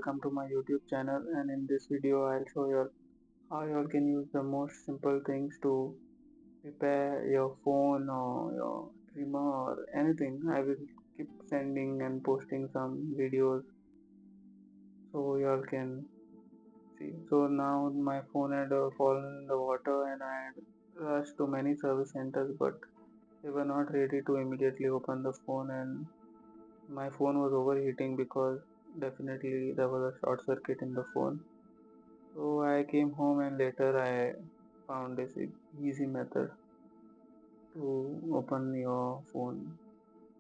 welcome to my YouTube channel, and in this video I'll show you how you all can use the most simple things to repair your phone or your trimmer or anything. I will keep sending and posting some videos so you all can see. So now my phone had fallen in the water and I had rushed to many service centers, but they were not ready to immediately open the phone, and my phone was overheating because definitely there was a short circuit in the phone. So I came home and later I found this easy method to open your phone,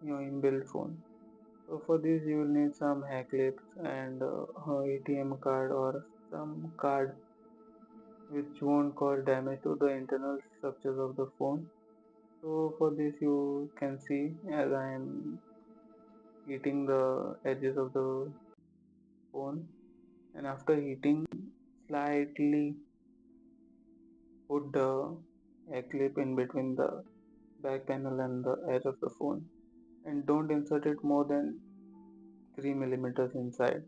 your inbuilt phone. So for this you will need some hair clips and a ATM card or some card which won't cause damage to the internal structures of the phone. So for this you can see as I am heating the edges of the phone, and after heating slightly put the hair clip in between the back panel and the edge of the phone, and don't insert it more than 3 millimeters inside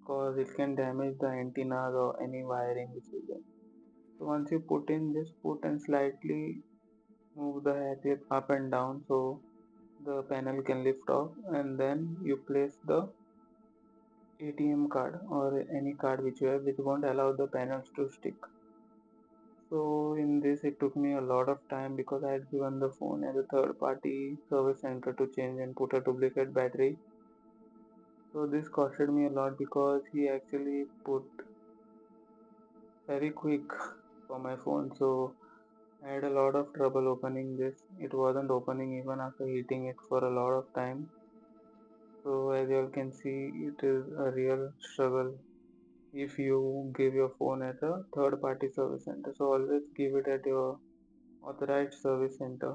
because it can damage the antennas or any wiring which is there. So once you put in, just put and slightly move the hair clip up and down so the panel can lift off, and then you place the ATM card or any card which you have which won't allow the panels to stick. So in this it took me a lot of time because I had given the phone as a third party service center to change and put a duplicate battery. So this costed me a lot because he actually put very quick for my phone. So I had a lot of trouble opening this. It wasn't opening even after heating it for a lot of time. So as you all can see, it is a real struggle if you give your phone at a third party service center. So always give it at your authorized service center.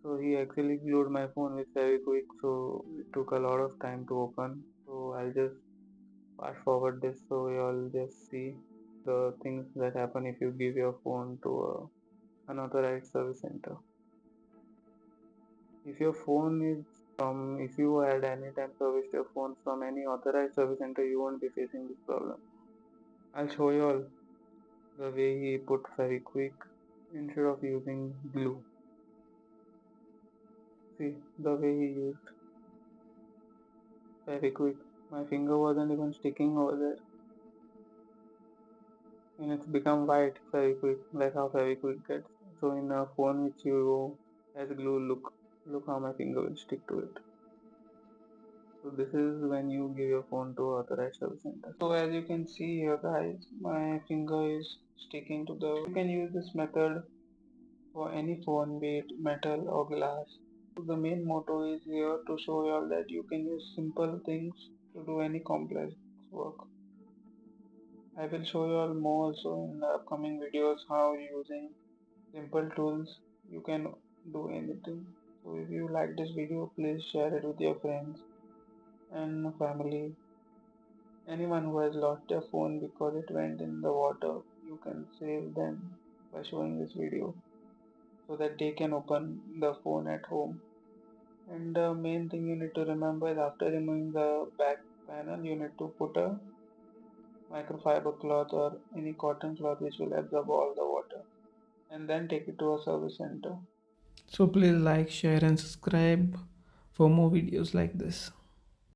So he actually glued my phone with very quick, so it took a lot of time to open. So I'll just fast forward this so you all just see the things that happen if you give your phone to a unauthorized service center. If your phone is if you had any time serviced your phone from any authorized service center, you won't be facing this problem. I'll show you all the way he put very quick instead of using glue. See the way he used very quick. My finger wasn't even sticking over there, and it's become white very quick, like how very quick gets. So in a phone which you has glue, look how my finger will stick to it. So this is when you give your phone to authorized service center. So as you can see here guys, my finger is sticking to the. You can use this method for any phone, be it metal or glass. So the main motto is here to show you all that you can use simple things to do any complex work. I will show you all more also in the upcoming videos how using simple tools you can do anything. So if you like this video, please share it with your friends and family. Anyone who has lost their phone because it went in the water, you can save them by showing this video so that they can open the phone at home. And the main thing you need to remember is after removing the back panel, you need to put a microfiber cloth or any cotton cloth which will absorb all the water, and then take it to a service center. So please like, share and subscribe for more videos like this.